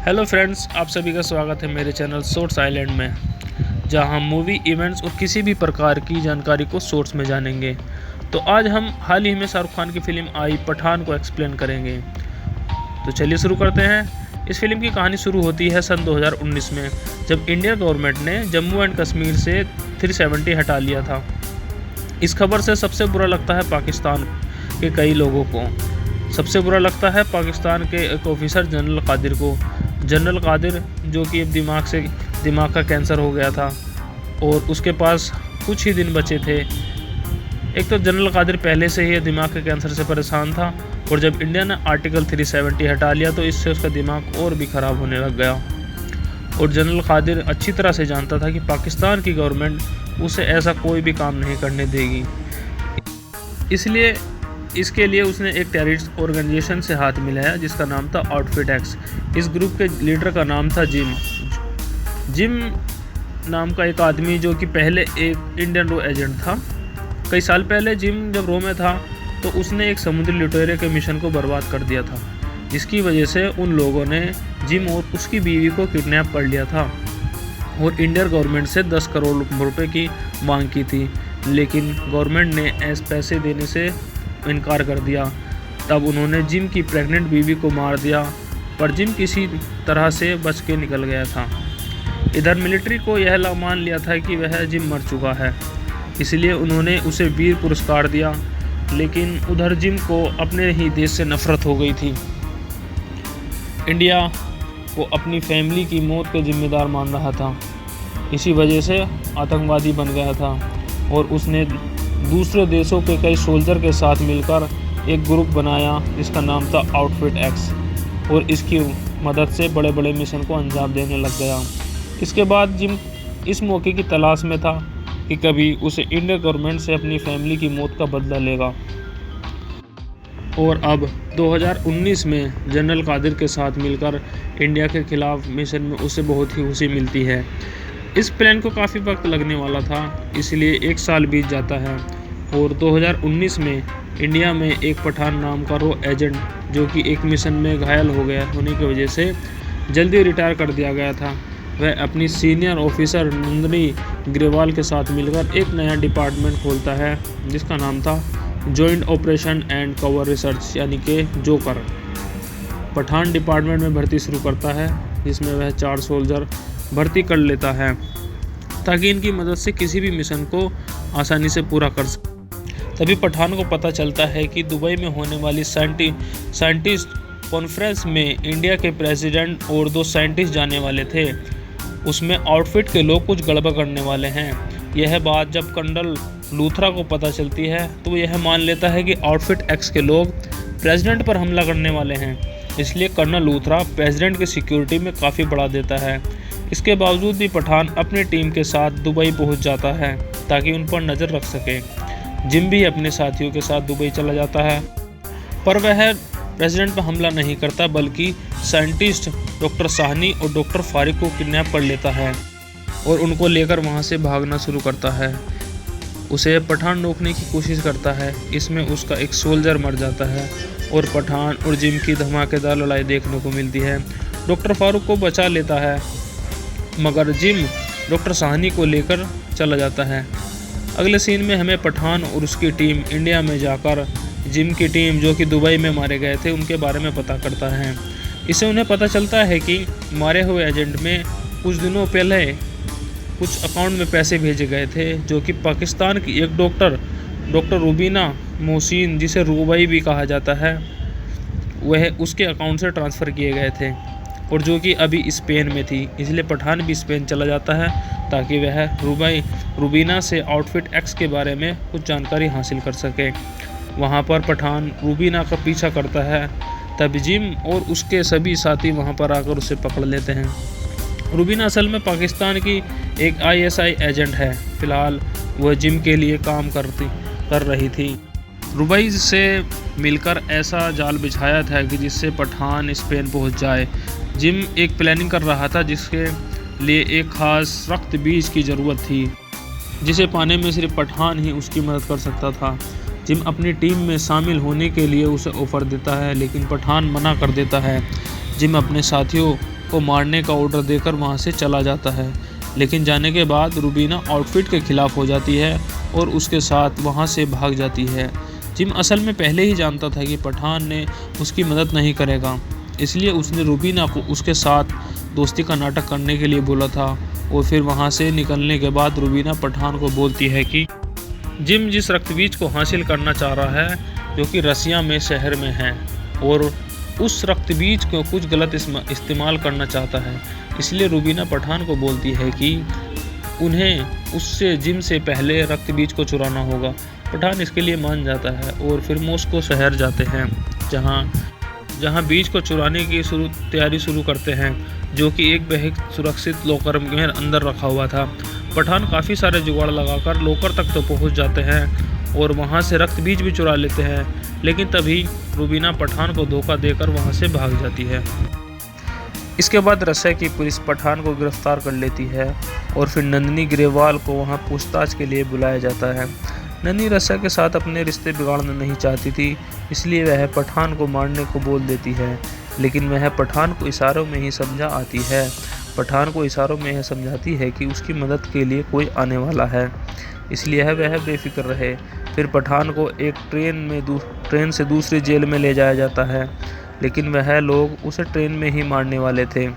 Hello friends, आप सभी का स्वागत है मेरे चैनल शॉर्ट्स आइलैंड में, जहां हम मूवी इवेंट्स और किसी भी प्रकार की जानकारी को शॉर्ट्स में जानेंगे। तो आज हम हाल ही में शाहरुख खान की फिल्म आई पठान को एक्सप्लेन करेंगे। तो चलिए शुरू करते हैं। इस फिल्म की कहानी शुरू होती है सन 2019 में, जब इंडियन गवर्नमेंट ने जम्मू एंड कश्मीर से 370 हटा लिया था। इस खबर से सबसे बुरा लगता है पाकिस्तान के कई लोगों को। सबसे बुरा लगता है पाकिस्तान के एक ऑफिसर जनरल कादिर को। जनरल कादिर जो कि अब दिमाग का कैंसर हो गया था और उसके पास कुछ ही दिन बचे थे। एक तो जनरल कादिर पहले से ही दिमाग के कैंसर से परेशान था, और जब इंडिया ने आर्टिकल 370 हटा लिया तो इससे उसका दिमाग और भी ख़राब होने लग गया। और जनरल कादिर अच्छी तरह से जानता था कि पाकिस्तान की गवर्नमेंट उसे ऐसा कोई भी काम नहीं करने देगी। इसलिए इसके लिए उसने एक टेररिस्ट ऑर्गेनाइजेशन से हाथ मिलाया जिसका नाम था आउटफिट एक्स। इस ग्रुप के लीडर का नाम था जिम नाम का एक आदमी, जो कि पहले एक इंडियन रो एजेंट था। कई साल पहले जिम जब रो में था तो उसने एक समुद्री लुटेरे के मिशन को बर्बाद कर दिया था, जिसकी वजह से उन लोगों ने जिम और उसकी बीवी को किडनैप कर लिया था और इंडियन गवर्नमेंट से 10 करोड़ रुपए की मांग की थी। लेकिन गवर्नमेंट ने ऐसे पैसे देने से इनकार कर दिया। तब उन्होंने जिम की प्रेग्नेंट बीवी को मार दिया, पर जिम किसी तरह से बच के निकल गया था। इधर मिलिट्री को यह मान लिया था कि वह जिम मर चुका है, इसलिए उन्होंने उसे वीर पुरस्कार दिया। लेकिन उधर जिम को अपने ही देश से नफरत हो गई थी। इंडिया को अपनी फैमिली की मौत के जिम्मेदार मान रहा था, इसी वजह से आतंकवादी बन गया था और उसने दूसरे देशों के कई सोल्जर के साथ मिलकर एक ग्रुप बनाया जिसका नाम था आउटफिट एक्स, और इसकी मदद से बड़े बड़े मिशन को अंजाम देने लग गया। इसके बाद जिम इस मौके की तलाश में था कि कभी उसे इंडियन गवर्नमेंट से अपनी फैमिली की मौत का बदला लेगा। और अब 2019 में जनरल कादिर के साथ मिलकर इंडिया के खिलाफ मिशन में उसे बहुत ही खुशी मिलती है। इस प्लान को काफ़ी वक्त लगने वाला था, इसलिए 1 साल बीत जाता है और 2019 में इंडिया में एक पठान नाम का रो एजेंट, जो कि एक मिशन में घायल हो गया होने की वजह से जल्दी रिटायर कर दिया गया था, वह अपनी सीनियर ऑफिसर नंदिनी ग्रेवाल के साथ मिलकर एक नया डिपार्टमेंट खोलता है जिसका नाम था joint operation and cover research, यानी कि जोकर। पठान डिपार्टमेंट में भर्ती शुरू करता है, जिसमें वह 4 सोल्जर भर्ती कर लेता है ताकि इनकी मदद से किसी भी मिशन को आसानी से पूरा कर सके। तभी पठान को पता चलता है कि दुबई में होने वाली साइंटिस्ट कॉन्फ्रेंस में इंडिया के प्रेसिडेंट और 2 साइंटिस्ट जाने वाले थे। उसमें आउटफिट के लोग कुछ गड़बड़ करने वाले हैं। यह बात जब कर्नल लूथरा को पता चलती है तो यह मान लेता है कि आउटफिट एक्स के लोग प्रेसिडेंट पर हमला करने वाले हैं। इसलिए कर्नल लूथरा प्रेसिडेंट की सिक्योरिटी में काफ़ी बढ़ा देता है। इसके बावजूद भी पठान अपनी टीम के साथ दुबई पहुंच जाता है ताकि उन पर नज़र रख सके। जिम भी अपने साथियों के साथ दुबई चला जाता है, पर वह प्रेसिडेंट पर हमला नहीं करता, बल्कि साइंटिस्ट डॉक्टर साहनी और डॉक्टर फारिक को किडनैप कर लेता है और उनको लेकर वहां से भागना शुरू करता है। उसे पठान रोकने की कोशिश करता है। इसमें उसका एक सोल्जर मर जाता है और पठान और जिम की धमाकेदार लड़ाई देखने को मिलती है। डॉक्टर फारूक को बचा लेता है, मगर जिम डॉक्टर साहनी को लेकर चला जाता है। अगले सीन में हमें पठान और उसकी टीम इंडिया में जाकर जिम की टीम, जो कि दुबई में मारे गए थे, उनके बारे में पता करता है। इससे उन्हें पता चलता है कि मारे हुए एजेंट में कुछ दिनों पहले कुछ अकाउंट में पैसे भेजे गए थे, जो कि पाकिस्तान की एक डॉक्टर रुबीना मोहसिन, जिसे रुबई भी कहा जाता है, वह उसके अकाउंट से ट्रांसफ़र किए गए थे, और जो कि अभी स्पेन में थी। इसलिए पठान भी स्पेन चला जाता है ताकि वह रुबीना से आउटफिट एक्स के बारे में कुछ जानकारी हासिल कर सके। वहाँ पर पठान रुबीना का पीछा करता है, तब जिम और उसके सभी साथी वहाँ पर आकर उसे पकड़ लेते हैं। रुबीना असल में पाकिस्तान की एक ISI एजेंट है। फ़िलहाल वह जिम के लिए काम कर रही थी। रुबई से मिलकर ऐसा जाल बिछाया था कि जिससे पठान स्पेन पहुंच जाए। जिम एक प्लानिंग कर रहा था जिसके लिए एक ख़ास रक्त बीज की ज़रूरत थी, जिसे पाने में सिर्फ पठान ही उसकी मदद कर सकता था। जिम अपनी टीम में शामिल होने के लिए उसे ऑफ़र देता है, लेकिन पठान मना कर देता है। जिम अपने साथियों को मारने का ऑर्डर देकर वहां से चला जाता है, लेकिन जाने के बाद रूबीना आउटफिट के खिलाफ हो जाती है और उसके साथ वहां से भाग जाती है। जिम असल में पहले ही जानता था कि पठान ने उसकी मदद नहीं करेगा, इसलिए उसने रूबीना को उसके साथ दोस्ती का नाटक करने के लिए बोला था। और फिर वहां से निकलने के बाद रूबीना पठान को बोलती है कि जिम जिस रक्तबीज को हासिल करना चाह रहा है, जो कि रसिया में शहर में है, और उस रक्तबीज को कुछ गलत इस्तेमाल करना चाहता है। इसलिए रूबीना पठान को बोलती है कि उन्हें उससे जिम से पहले रक्तबीज को चुराना होगा। पठान इसके लिए मान जाता है और फिर मॉस्को शहर जाते हैं, जहां बीज को चुराने की तैयारी शुरू करते हैं, जो कि एक बेहद सुरक्षित लॉकर में अंदर रखा हुआ था। पठान काफ़ी सारे जुगाड़ लगाकर लॉकर तक तो पहुंच जाते हैं और वहां से रक्त बीज भी चुरा लेते हैं, लेकिन तभी रूबीना पठान को धोखा देकर वहां से भाग जाती है। इसके बाद रसिया की पुलिस पठान को गिरफ्तार कर लेती है और फिर नंदिनी ग्रेवाल को वहां पूछताछ के लिए बुलाया जाता है। नंदिनी रसिया के साथ अपने रिश्ते बिगाड़ना नहीं चाहती थी, इसलिए वह पठान को मारने को बोल देती है, लेकिन वह पठान को इशारों में ही समझा आती है। पठान को इशारों में यह समझाती है कि उसकी मदद के लिए कोई आने वाला है, इसलिए वह बेफिक्र रहे। फिर पठान को एक ट्रेन से दूसरी जेल में ले जाया जाता है, लेकिन वह लोग उसे ट्रेन में ही मारने वाले थे।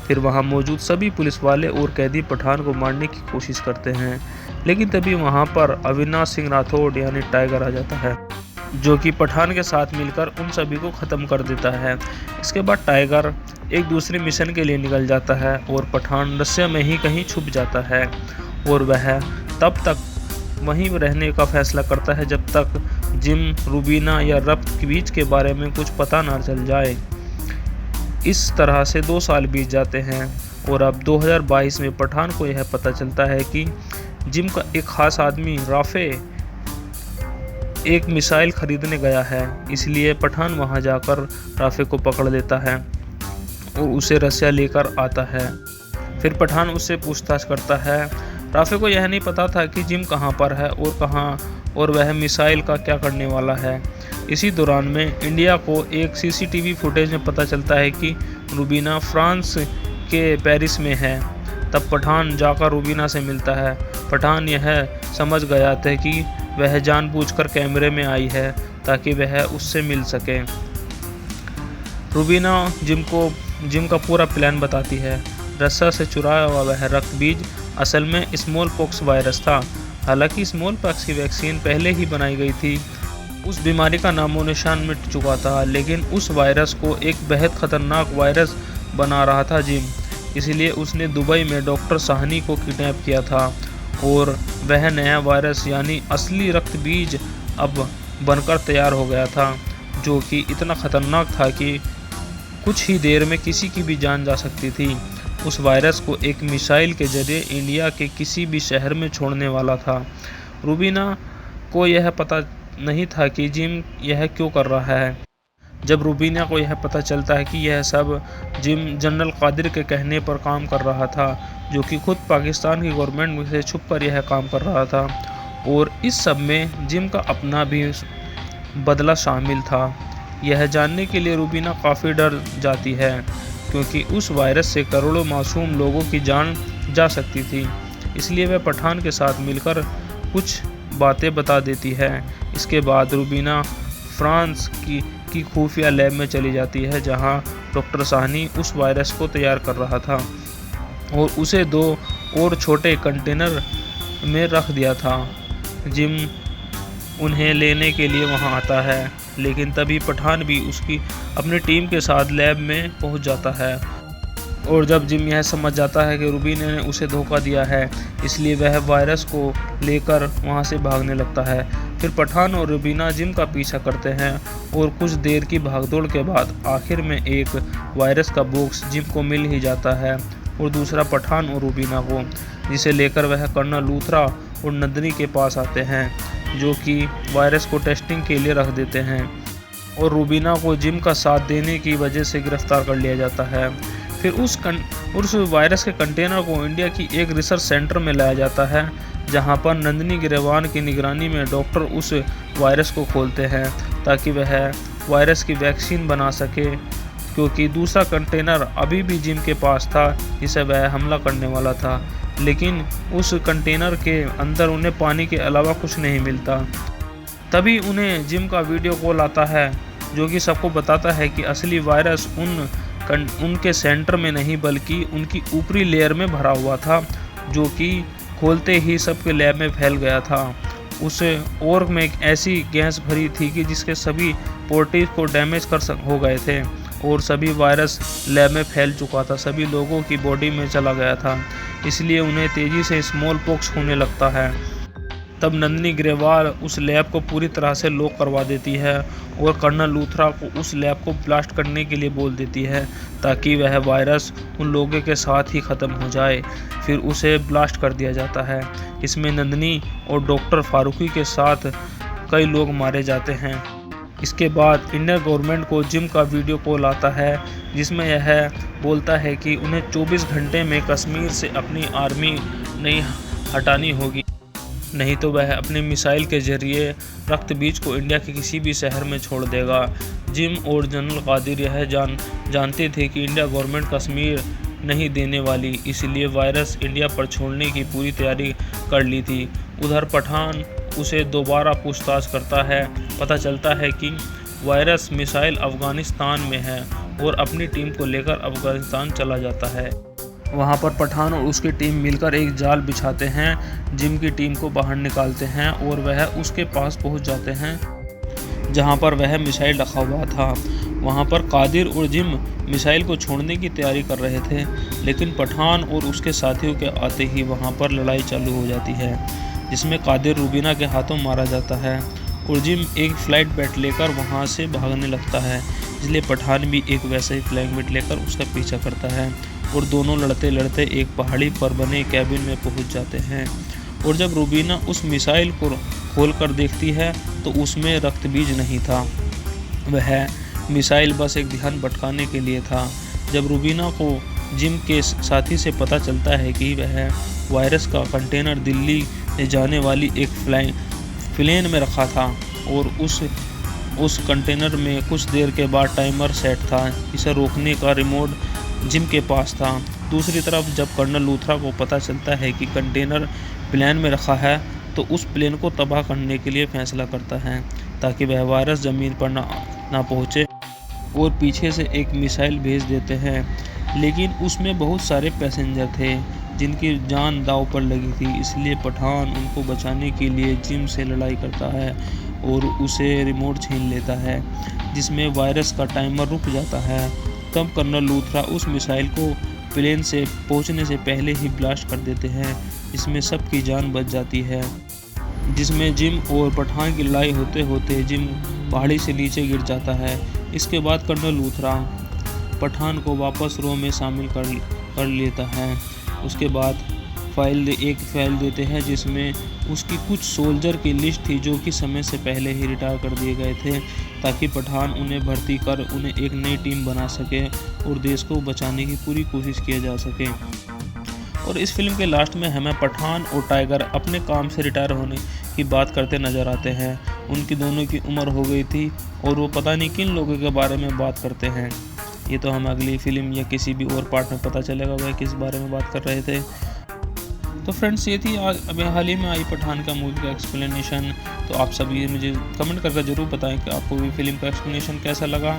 फिर वहां मौजूद सभी पुलिस वाले और कैदी पठान को मारने की कोशिश करते हैं, लेकिन तभी वहां पर अविनाश सिंह राठौड़ यानी टाइगर आ जाता है, जो कि पठान के साथ मिलकर उन सभी को ख़त्म कर देता है। इसके बाद टाइगर एक दूसरे मिशन के लिए निकल जाता है और पठान रसिया में ही कहीं छुप जाता है और वह तब तक वहीं रहने का फैसला करता है जब तक जिम, रूबीना या रक्तबीज के बारे में कुछ पता ना चल जाए। इस तरह से 2 साल बीत जाते हैं और अब 2022 में पठान को यह पता चलता है कि जिम का एक खास आदमी राफे एक मिसाइल खरीदने गया है। इसलिए पठान वहां जाकर राफे को पकड़ लेता है और उसे रसिया लेकर आता है। फिर पठान उससे पूछताछ करता है। राफे को यह नहीं पता था कि जिम कहां पर है और वह मिसाइल का क्या करने वाला है। इसी दौरान में इंडिया को एक सीसीटीवी फुटेज में पता चलता है कि रूबीना फ्रांस के पेरिस में है। तब पठान जाकर रूबीना से मिलता है। पठान यह समझ गया था कि वह जानबूझकर कैमरे में आई है ताकि वह उससे मिल सके। रूबीना जिम का पूरा प्लान बताती है। रसिया से चुराया हुआ वह रक्तबीज असल में स्मॉल पॉक्स वायरस था। हालांकि स्मॉल पॉक्स की वैक्सीन पहले ही बनाई गई थी, उस बीमारी का नामो निशान मिट चुका था, लेकिन उस वायरस को एक बेहद खतरनाक वायरस बना रहा था जिम। इसलिए उसने दुबई में डॉक्टर साहनी को किडनैप किया था और वह नया वायरस यानी असली रक्तबीज अब बनकर तैयार हो गया था, जो कि इतना खतरनाक था कि कुछ ही देर में किसी की भी जान जा सकती थी। उस वायरस को एक मिसाइल के जरिए इंडिया के किसी भी शहर में छोड़ने वाला था। रूबीना को यह पता नहीं था कि जिम यह क्यों कर रहा है। जब रूबीना को यह पता चलता है कि यह सब जिम जनरल कादिर के कहने पर काम कर रहा था, जो कि खुद पाकिस्तान की गवर्नमेंट से छुपकर यह काम कर रहा था, और इस सब में जिम का अपना भी बदला शामिल था। यह जानने के लिए रूबीना काफ़ी डर जाती है, क्योंकि उस वायरस से करोड़ों मासूम लोगों की जान जा सकती थी। इसलिए वह पठान के साथ मिलकर कुछ बातें बता देती है। इसके बाद रूबीना फ्रांस की खुफिया लैब में चली जाती है, जहां डॉक्टर साहनी उस वायरस को तैयार कर रहा था और उसे 2 और छोटे कंटेनर में रख दिया था। जिम उन्हें लेने के लिए वहां आता है, लेकिन तभी पठान भी उसकी अपनी टीम के साथ लैब में पहुंच जाता है। और जब जिम यह समझ जाता है कि रूबीना ने उसे धोखा दिया है, इसलिए वह वायरस को लेकर वहां से भागने लगता है। फिर पठान और रूबीना जिम का पीछा करते हैं और कुछ देर की भागदौड़ के बाद आखिर में एक वायरस का बॉक्स जिम को मिल ही जाता है और दूसरा पठान और रूबीना को, जिसे लेकर वह कर्नल लूथरा और नंदिनी के पास आते हैं, जो कि वायरस को टेस्टिंग के लिए रख देते हैं और रूबीना को जिम का साथ देने की वजह से गिरफ्तार कर लिया जाता है। फिर उस वायरस के कंटेनर को इंडिया की एक रिसर्च सेंटर में लाया जाता है, जहां पर नंदिनी ग्रेवाल की निगरानी में डॉक्टर उस वायरस को खोलते हैं ताकि वह वायरस की वैक्सीन बना सके। क्योंकि दूसरा कंटेनर अभी भी जिम के पास था जिसे वह हमला करने वाला था, लेकिन उस कंटेनर के अंदर उन्हें पानी के अलावा कुछ नहीं मिलता। तभी उन्हें जिम का वीडियो कॉल आता है जो कि सबको बताता है कि असली वायरस उनके सेंटर में नहीं बल्कि उनकी ऊपरी लेयर में भरा हुआ था, जो कि खोलते ही सबके लैब में फैल गया था। उस ऑर्ग में एक ऐसी गैस भरी थी कि जिसके सभी पोर्टिव को डैमेज हो गए थे और सभी वायरस लैब में फैल चुका था, सभी लोगों की बॉडी में चला गया था, इसलिए उन्हें तेज़ी से स्मॉल पॉक्स होने लगता है। तब नंदिनी ग्रेवाल उस लैब को पूरी तरह से लॉक करवा देती है और कर्नल लूथरा को उस लैब को ब्लास्ट करने के लिए बोल देती है ताकि वह वायरस उन लोगों के साथ ही ख़त्म हो जाए। फिर उसे ब्लास्ट कर दिया जाता है। इसमें नंदिनी और डॉक्टर फारूकी के साथ कई लोग मारे जाते हैं। इसके बाद इंडियन गवर्नमेंट को जिम का वीडियो कॉल आता है जिसमें यह बोलता है कि उन्हें 24 घंटे में कश्मीर से अपनी आर्मी नहीं हटानी होगी, नहीं तो वह अपने मिसाइल के जरिए रक्त बीज को इंडिया के किसी भी शहर में छोड़ देगा। जिम और जनरल कादिर यह जानते थे कि इंडिया गवर्नमेंट कश्मीर नहीं देने वाली, इसलिए वायरस इंडिया पर छोड़ने की पूरी तैयारी कर ली थी। उधर पठान उसे दोबारा पूछताछ करता है। पता चलता है कि वायरस मिसाइल अफगानिस्तान में है और अपनी टीम को लेकर अफगानिस्तान चला जाता है। वहाँ पर पठान और उसकी टीम मिलकर एक जाल बिछाते हैं, जिम की टीम को बाहर निकालते हैं और वह उसके पास पहुँच जाते हैं जहाँ पर वह मिसाइल रखा हुआ था। वहाँ पर कादिर और जिम मिसाइल को छोड़ने की तैयारी कर रहे थे, लेकिन पठान और उसके साथियों के आते ही वहाँ पर लड़ाई चालू हो जाती है, जिसमें कादिर रूबीना के हाथों मारा जाता है और जिम एक फ्लाइट बैट लेकर वहाँ से भागने लगता है, इसलिए पठान भी एक वैसा ही फ्लाइंग बैट लेकर उसका पीछा करता है और दोनों लड़ते लड़ते एक पहाड़ी पर बने कैबिन में पहुँच जाते हैं। और जब रूबीना उस मिसाइल को खोल कर देखती है तो उसमें रक्त बीज नहीं था, वह मिसाइल बस एक ध्यान भटकाने के लिए था। जब रूबीना को जिम के साथी से पता चलता है कि वह वायरस का कंटेनर दिल्ली ले जाने वाली एक प्लेन में रखा था और उस कंटेनर में कुछ देर के बाद टाइमर सेट था, इसे रोकने का रिमोट जिम के पास था। दूसरी तरफ जब कर्नल लूथरा को पता चलता है कि कंटेनर प्लेन में रखा है तो उस प्लेन को तबाह करने के लिए फैसला करता है ताकि वह वायरस ज़मीन पर ना पहुँचे और पीछे से एक मिसाइल भेज देते हैं, लेकिन उसमें बहुत सारे पैसेंजर थे जिनकी जान दांव पर लगी थी, इसलिए पठान उनको बचाने के लिए जिम से लड़ाई करता है और उसे रिमोट छीन लेता है, जिसमें वायरस का टाइमर रुक जाता है। तब कर्नल लूथरा उस मिसाइल को प्लेन से पहुंचने से पहले ही ब्लास्ट कर देते हैं, इसमें सबकी जान बच जाती है। जिसमें जिम और पठान की लड़ाई होते होते जिम पहाड़ी से नीचे गिर जाता है। इसके बाद कर्नल लूथरा पठान को वापस रो में शामिल कर लेता है। उसके बाद एक फाइल देते हैं जिसमें उसकी कुछ सोल्जर की लिस्ट थी जो कि समय से पहले ही रिटायर कर दिए गए थे, ताकि पठान उन्हें भर्ती कर उन्हें एक नई टीम बना सके और देश को बचाने की पूरी कोशिश किया जा सके। और इस फिल्म के लास्ट में हमें पठान और टाइगर अपने काम से रिटायर होने की बात करते नज़र आते हैं। उनकी दोनों की उम्र हो गई थी और वो पता नहीं किन लोगों के बारे में बात करते हैं। ये तो हमें अगली फिल्म या किसी भी और पार्ट में पता चलेगा वह किस बारे में बात कर रहे थे। तो फ्रेंड्स, ये थी अभी हाल ही में आई पठान का मूवी का एक्सप्लेनेशन। तो आप सभी मुझे कमेंट करके ज़रूर बताएं कि आपको भी फिल्म का एक्सप्लेनेशन कैसा लगा,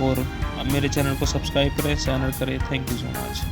और मेरे चैनल को सब्सक्राइब करें, चैनल करें। Thank you so much.